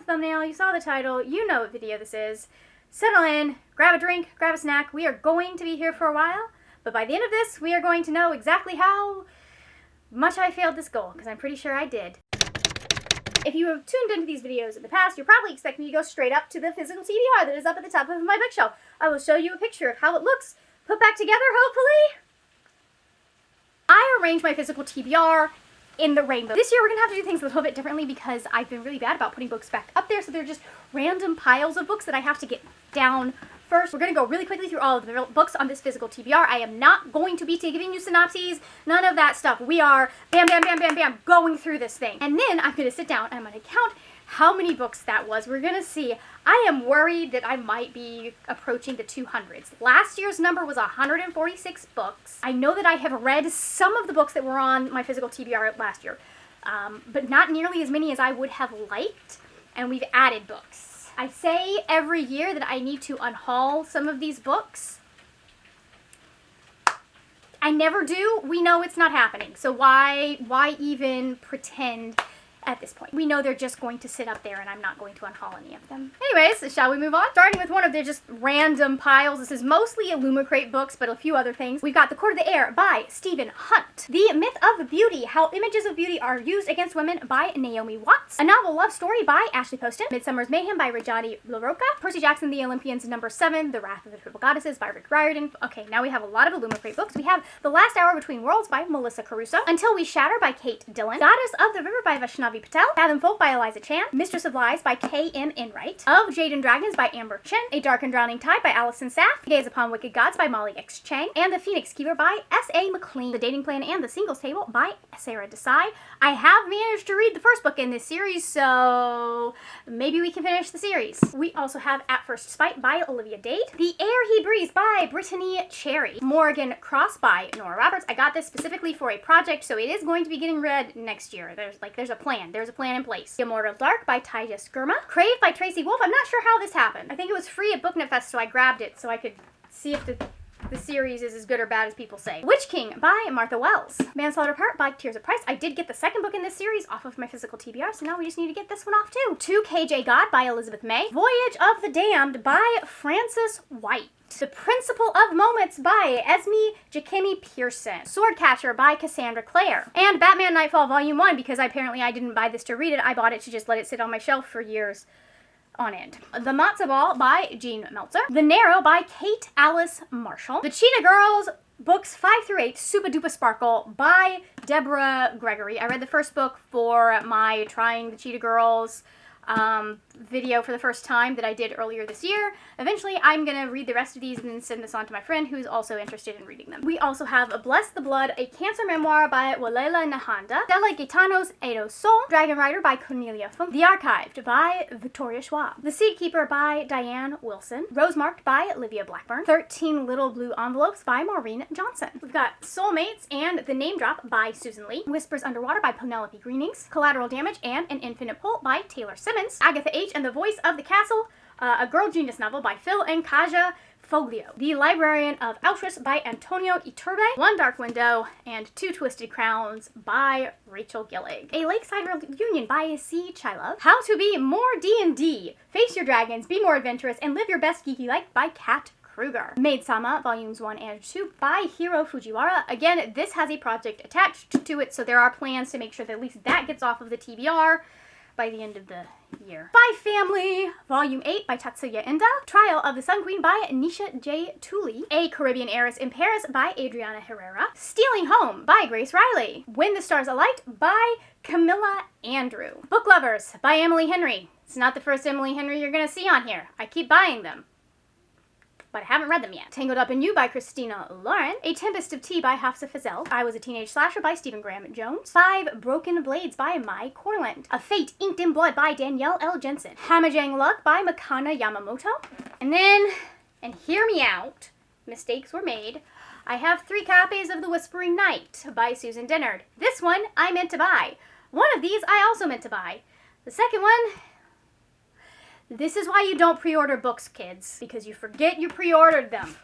thumbnail, you saw the title, you know what video this is. Settle in, grab a drink, grab a snack. We are going to be here for a while, but by the end of this, we are going to know exactly how much I failed this goal, because I'm pretty sure I did. If you have tuned into these videos in the past, you're probably expecting me to go straight up to the physical TBR that is up at the top of my bookshelf. I will show you a picture of how it looks put back together, hopefully. I arranged my physical TBR in the rainbow. This year we're gonna have to do things a little bit differently because I've been really bad about putting books back up there, so they're just random piles of books that I have to get down first. We're gonna go really quickly through all of the books on this physical TBR. I am not going to be giving you synopses, none of that stuff. We are bam, bam, bam, bam, bam, going through this thing. And then I'm gonna sit down and I'm gonna count how many books that was. We're gonna see. I am worried that I might be approaching the 200s. Last year's number was 146 books. I know that I have read some of the books that were on my physical TBR last year, but not nearly as many as I would have liked, and we've added books. I say every year that I need to unhaul some of these books. I never do. We know it's not happening, so why even pretend at this point? We know they're just going to sit up there and I'm not going to unhaul any of them. Anyways, shall we move on? Starting with one of their just random piles. This is mostly Illumicrate books, but a few other things. We've got The Court of the Air by Stephen Hunt. The Myth of Beauty, How Images of Beauty Are Used Against Women by Naomi Watts. A Novel Love Story by Ashley Poston. Midsummer's Mayhem by Rajani LaRocca. Percy Jackson, The Olympians, number 7, The Wrath of the Triple Goddesses by Rick Riordan. Okay, now we have a lot of Illumicrate books. We have The Last Hour Between Worlds by Melissa Caruso. Until We Shatter by Kate Dillon. Goddess of the River by Vaishnavi Patel. Fathom Folk by Eliza Chan. Mistress of Lies by K.M. Enright. Of Jade and Dragons by Amber Chen. A Dark and Drowning Tide by Allison Saff. Gaze Upon Wicked Gods by Molly X. Chang. And The Phoenix Keeper by S.A. McLean. The Dating Plan and the Singles Table by Sarah Desai. I have managed to read the first book in this series, so maybe we can finish the series. We also have At First Spite by Olivia Dade. The Air He Breathes by Brittany Cherry. Morgan Cross by Nora Roberts. I got this specifically for a project, so it is going to be getting read next year. There's a plan. There's a plan in place. The Immortal Dark by Tyja Skirma. Crave by Tracy Wolf. I'm not sure how this happened. I think it was free at Book Net Fest, so I grabbed it so I could see if the series is as good or bad as people say. Witch King by Martha Wells. Manslaughter Part by Tears of Price. I did get the second book in this series off of my physical TBR, so now we just need to get this one off too. 2 KJ God by Elizabeth May. Voyage of the Damned by Frances White. The Principle of Moments by Esme Jackimi Pearson. Swordcatcher by Cassandra Clare. And Batman Nightfall Volume 1, because apparently I didn't buy this to read it. I bought it to just let it sit on my shelf for years on end. The Matzo Ball by Jean Meltzer. The Narrow by Kate Alice Marshall. The Cheetah Girls books 5 through 8, Super Duper Sparkle by Deborah Gregory. I read the first book for my Trying the Cheetah Girls video for the first time that I did earlier this year. Eventually, I'm gonna read the rest of these and then send this on to my friend who's also interested in reading them. We also have Bless the Blood, a cancer memoir by Walela Nahanda. Stella Gaetano's Edo Soul. Dragon Rider by Cornelia Funk. The Archived by Victoria Schwab. The Seed Keeper by Diane Wilson. Rosemarked by Olivia Blackburn. 13 Little Blue Envelopes by Maureen Johnson. We've got Soulmates and The Name Drop by Susan Lee. Whispers Underwater by Penelope Greenings. Collateral Damage and An Infinite Pull by Taylor Simmons. Agatha H. and the Voice of the Castle, a Girl Genius novel by Phil and Kaja Foglio. The Librarian of Auschwitz by Antonio Iturbe. One Dark Window and 2 Twisted Crowns by Rachel Gillig. A Lakeside Reunion by C. Chilove. How to Be More D&D. Face Your Dragons, Be More Adventurous, and Live Your Best Geeky Life by Kat Kruger. Maid Sama, Volumes 1 and 2 by Hiro Fujiwara. Again, this has a project attached to it, so there are plans to make sure that at least that gets off of the TBR by the end of the year. Spy Family, Volume 8 by Tatsuya Enda. Trial of the Sun Queen by Nisha J. Tooley. A Caribbean Heiress in Paris by Adriana Herrera. Stealing Home by Grace Riley. When the Stars Alight by Camilla Andrew. Book Lovers by Emily Henry. It's not the first Emily Henry you're gonna see on here. I keep buying them, but I haven't read them yet. Tangled Up in You by Christina Lauren. A Tempest of Tea by Hafsa Fazell. I Was a Teenage Slasher by Stephen Graham Jones. 5 Broken Blades by Mai Corland. A Fate Inked in Blood by Danielle L. Jensen. Hamajang Luck by Makana Yamamoto. And then, and hear me out, mistakes were made, I have 3 copies of The Whispering Night by Susan Dennard. This one I meant to buy. One of these I also meant to buy. The second one, this is why you don't pre-order books, kids, because you forget you pre-ordered them.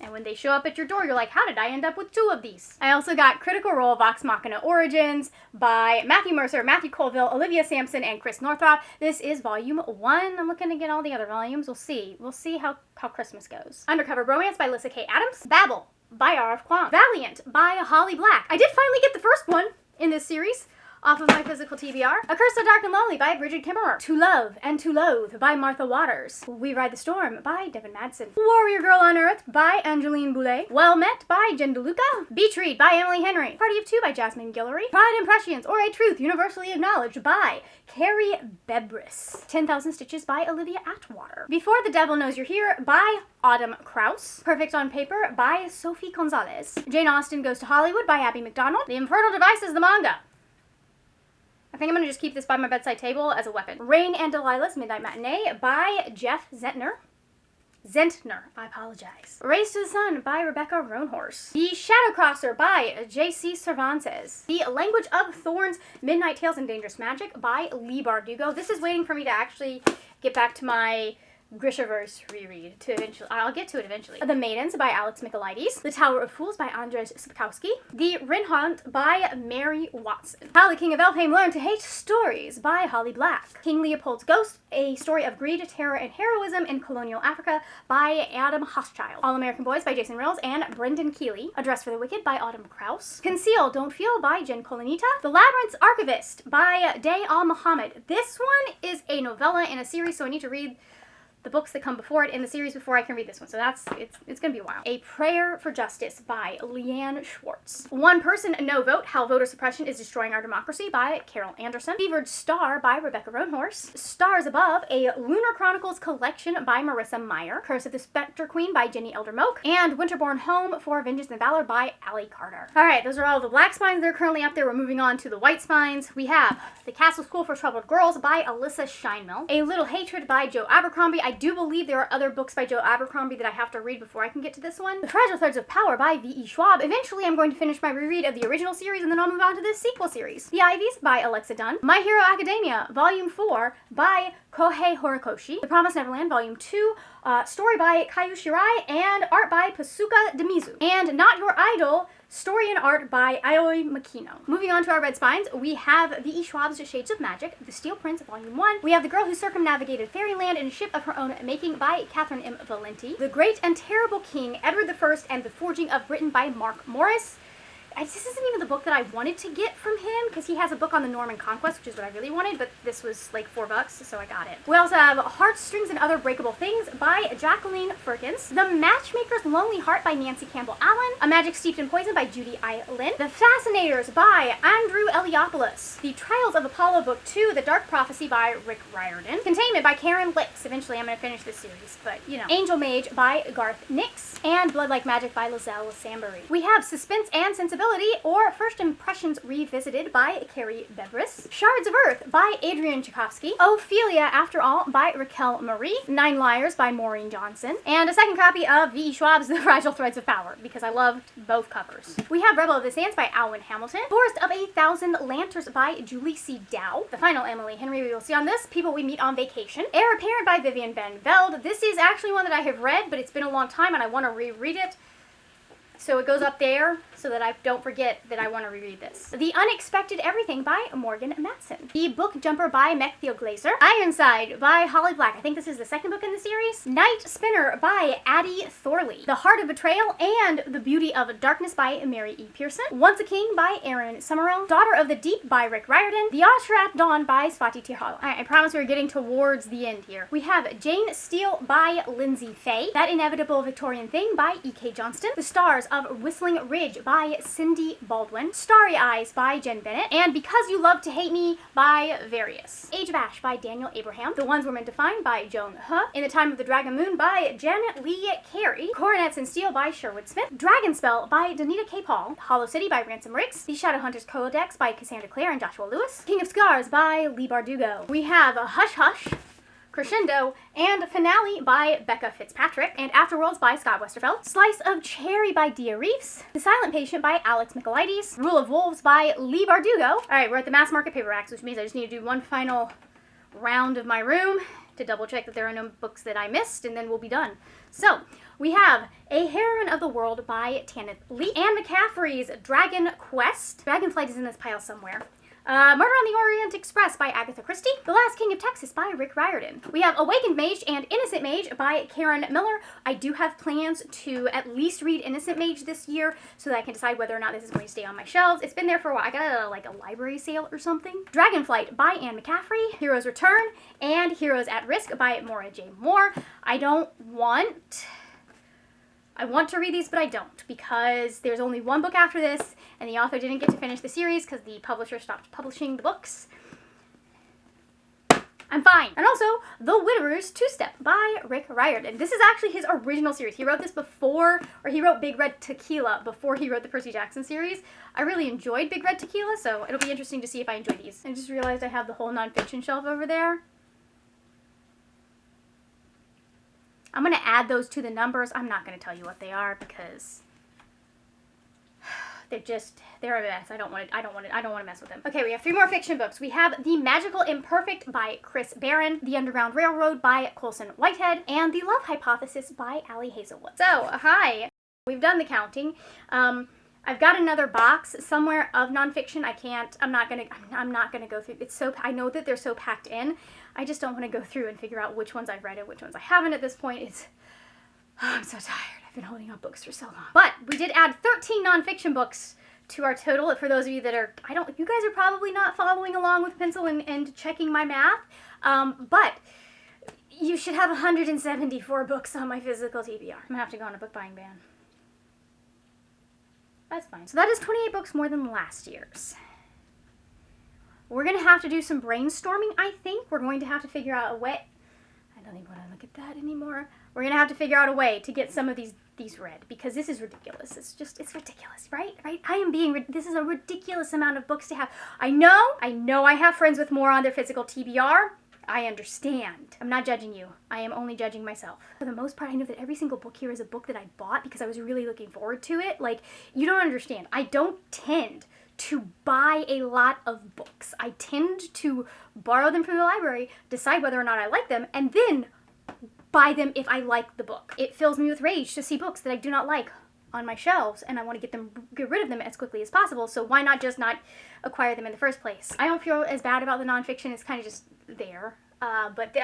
And when they show up at your door, you're like, how did I end up with 2 of these? I also got Critical Role Vox Machina Origins by Matthew Mercer, Matthew Colville, Olivia Sampson, and Chris Northrup. This is volume 1. I'm looking to get all the other volumes. We'll see. We'll see how Christmas goes. Undercover Bromance by Lissa K. Adams. Babel by R.F. Kuang. Valiant by Holly Black. I did finally get the first one in this series off of my physical TBR. A Curse So Dark and Lonely by Bridget Kimmerer. To Love and to Loathe by Martha Waters. We Ride the Storm by Devin Madsen. Warrior Girl Unearthed by Angeline Boulet. Well Met by Jen DeLuca. Beach Read by Emily Henry. Party of Two by Jasmine Guillory. Pride and Prescience, or A Truth Universally Acknowledged by Carrie Bebris. 10,000 Stitches by Olivia Atwater. Before the Devil Knows You're Here by Autumn Krause. Perfect on Paper by Sophie Gonzalez. Jane Austen Goes to Hollywood by Abby McDonald. The Infernal Devices, the manga. I think I'm going to just keep this by my bedside table as a weapon. Rain and Delilah's Midnight Matinee by Jeff Zentner. I apologize. Race to the Sun by Rebecca Roanhorse. The Shadow Crosser by J.C. Cervantes. The Language of Thorns, Midnight Tales and Dangerous Magic by Lee Bardugo. This is waiting for me to actually get back to my Grishaverse reread to eventually. I'll get to it eventually. The Maidens by Alex Michaelides. The Tower of Fools by Andrzej Sapkowski. The Rinhunt by Mary Watson. How the King of Elfheim Learned to Hate Stories by Holly Black. King Leopold's Ghost, A Story of Greed, Terror, and Heroism in Colonial Africa by Adam Hochschild. All American Boys by Jason Reynolds and Brendan Keeley. A Dress for the Wicked by Autumn Krause. Conceal, Don't Feel by Jen Kolanita. The Labyrinth's Archivist by Day Al-Muhammad. This one is a novella in a series, so I need to read the books that come before it in the series before I can read this one. So it's gonna be a while. A Prayer for Justice by Leanne Schwartz. One Person, No Vote, How Voter Suppression is Destroying Our Democracy by Carol Anderson. Fevered Star by Rebecca Roanhorse. Stars Above, a Lunar Chronicles collection by Marissa Meyer. Curse of the Spectre Queen by Jenny Elder Moak. And Winterborn Home for Vengeance and Valor by Allie Carter. Alright, those are all the black spines that are currently up there. We're moving on to the white spines. We have The Castle School for Troubled Girls by Alyssa Scheinmel. A Little Hatred by Joe Abercrombie. I do believe there are other books by Joe Abercrombie that I have to read before I can get to this one. The Fragile Threads of Power by V.E. Schwab. Eventually, I'm going to finish my reread of the original series, and then I'll move on to the sequel series. The Ivies by Alexa Dunn. My Hero Academia, Volume 4 by Kohei Horikoshi. The Promised Neverland, Volume 2, story by Kayu Shirai, and art by Pasuka Demizu. And Not Your Idol, story and art by Aoi Makino. Moving on to our red spines, we have V.E. Schwab's Shades of Magic, The Steel Prince, Volume 1. We have The Girl Who Circumnavigated Fairyland in a Ship of Her Own Making by Catherine M. Valenti. The Great and Terrible King, Edward I and the Forging of Britain by Mark Morris. This isn't even the book that I wanted to get from him, because he has a book on the Norman Conquest, which is what I really wanted, but this was like $4, so I got it. We also have Hearts, Strings, and Other Breakable Things by Jacqueline Firkins. The Matchmaker's Lonely Heart by Nancy Campbell Allen. A Magic Steeped in Poison by Judy I. Lynn. The Fascinators by Andrew Eliopoulos. The Trials of Apollo Book 2, The Dark Prophecy by Rick Riordan. Containment by Karen Licks. Eventually I'm going to finish this series, but you know. Angel Mage by Garth Nix. And Blood Like Magic by Lizelle Sambury. We have Suspense and Sensibility, or First Impressions Revisited by Carrie Bebris. Shards of Earth by Adrian Tchaikovsky. Ophelia, After All by Raquel Marie. Nine Liars by Maureen Johnson. And a second copy of V.E. Schwab's The Fragile Threads of Power, because I loved both covers. We have Rebel of the Sands by Alwyn Hamilton. Forest of a Thousand Lanterns by Julie C. Dow. The final Emily Henry we will see on this. People We Meet on Vacation. Heir Apparent by Vivian Van Velde. This is actually one that I have read, but it's been a long time and I want to reread it. So it goes up there so that I don't forget that I want to reread this. The Unexpected Everything by Morgan Matson. The Book Jumper by Mechthio Glazer. Ironside by Holly Black. I think this is the second book in the series. Night Spinner by Addie Thorley. The Heart of Betrayal and The Beauty of Darkness by Mary E. Pearson. Once a King by Erin Summerall. Daughter of the Deep by Rick Riordan. The Otter at Dawn by Swati Tirhal. I promise we're getting towards the end here. We have Jane Steele by Lindsay Fay. That Inevitable Victorian Thing by E.K. Johnston. The Stars of Whistling Ridge by Cindy Baldwin. Starry Eyes by Jen Bennett. And Because You Love to Hate Me by Various. Age of Ash by Daniel Abraham. The Ones We're Meant to Find by Joan He. In the Time of the Dragon Moon by Janet Lee Carey. Coronets and Steel by Sherwood Smith. Dragon Spell by Danita K. Paul. Hollow City by Ransom Riggs. The Shadowhunters Codex by Cassandra Clare and Joshua Lewis. King of Scars by Lee Bardugo. We have Hush Hush, Crescendo, and Finale by Becca Fitzpatrick, and Afterworlds by Scott Westerfeld. Slice of Cherry by Dia Reeves. The Silent Patient by Alex Michaelides. Rule of Wolves by Lee Bardugo. Alright, we're at the mass market paperbacks, which means I just need to do one final round of my room, to double check that there are no books that I missed, and then we'll be done. So, we have A Heroine of the World by Tanith Lee. Anne McCaffrey's Dragon Quest. Dragonflight is in this pile somewhere. Murder on the Orient Express by Agatha Christie. The Last King of Texas by Rick Riordan. We have Awakened Mage and Innocent Mage by Karen Miller. I do have plans to at least read Innocent Mage this year so that I can decide whether or not this is going to stay on my shelves. It's been there for a while. I got like a library sale or something. Dragonflight by Anne McCaffrey. Heroes Return and Heroes at Risk by Maura J. Moore. I want to read these, but I don't, because there's only one book after this, and the author didn't get to finish the series because the publisher stopped publishing the books. I'm fine. And also, The Widower's Two-Step by Rick Riordan. This is actually his original series. He wrote this before, or he wrote Big Red Tequila before he wrote the Percy Jackson series. I really enjoyed Big Red Tequila, so it'll be interesting to see if I enjoy these. I just realized I have the whole nonfiction shelf over there. I'm going to add those to the numbers. I'm not going to tell you what they are because they're a mess. I don't want to mess with them. Okay, we have 3 more fiction books. We have The Magical Imperfect by Chris Barron, The Underground Railroad by Colson Whitehead, and The Love Hypothesis by Allie Hazelwood. So, hi. We've done the counting. I've got another box somewhere of nonfiction. I'm not gonna go through. I know that they're so packed in. I just don't want to go through and figure out which ones I've read and which ones I haven't at this point. I'm so tired. I've been holding up books for so long. But we did add 13 nonfiction books to our total. For those of you that are, you guys are probably not following along with pencil and checking my math. But you should have 174 books on my physical TBR. I'm gonna have to go on a book buying ban. That's fine. So that is 28 books more than last year's. We're going to have to do some brainstorming, I think. We're going to have to figure out a way. I don't even want to look at that anymore. We're going to have to figure out a way to get some of these read, because this is ridiculous. It's ridiculous, right? This is a ridiculous amount of books to have. I know I have friends with more on their physical TBR. I understand. I'm not judging you. I am only judging myself. For the most part, I know that every single book here is a book that I bought because I was really looking forward to it. Like, you don't understand. I don't tend to buy a lot of books. I tend to borrow them from the library, decide whether or not I like them, and then buy them if I like the book. It fills me with rage to see books that I do not like on my shelves, and I want to get rid of them as quickly as possible, so why not just not acquire them in the first place? I don't feel as bad about the nonfiction. It's kind of just there. But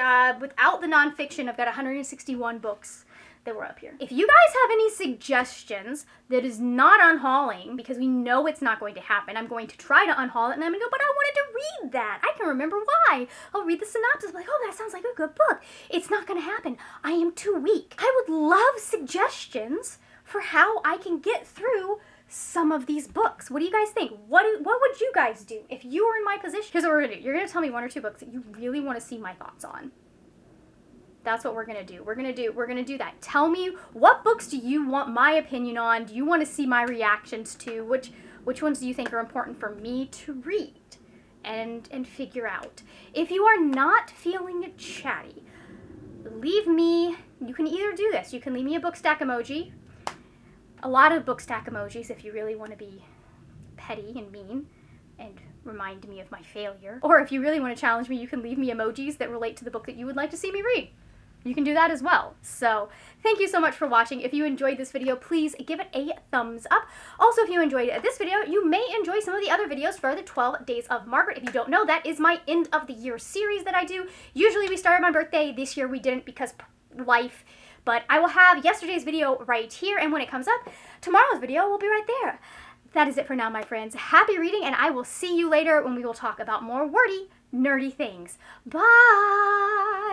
without the nonfiction, I've got 161 books that were up here. If you guys have any suggestions that is not unhauling, because we know it's not going to happen, I'm going to try to unhaul it, and I'm going to go, but I wanted to read that. I can remember why. I'll read the synopsis, like, oh, that sounds like a good book. It's not going to happen. I am too weak. I would love suggestions for how I can get through some of these books. What do you guys think? What would you guys do if you were in my position? Here's what we're gonna do. You're gonna tell me 1 or 2 books that you really want to see my thoughts on. That's what we're gonna do. We're gonna do that. Tell me, what books do you want my opinion on? Do you want to see my reactions to? Which ones do you think are important for me to read and figure out? If you are not feeling chatty, leave me. You can either do this. You can leave me a book stack emoji. A lot of book stack emojis if you really want to be petty and mean and remind me of my failure. Or if you really want to challenge me, you can leave me emojis that relate to the book that you would like to see me read. You can do that as well. So, thank you so much for watching. If you enjoyed this video, please give it a thumbs up. Also, if you enjoyed this video, you may enjoy some of the other videos for the 12 Days of Margaret. If you don't know, that is my end of the year series that I do. Usually we start on my birthday. This year we didn't because life. But I will have yesterday's video right here, and when it comes up, tomorrow's video will be right there. That is it for now, my friends. Happy reading, and I will see you later when we will talk about more wordy, nerdy things. Bye!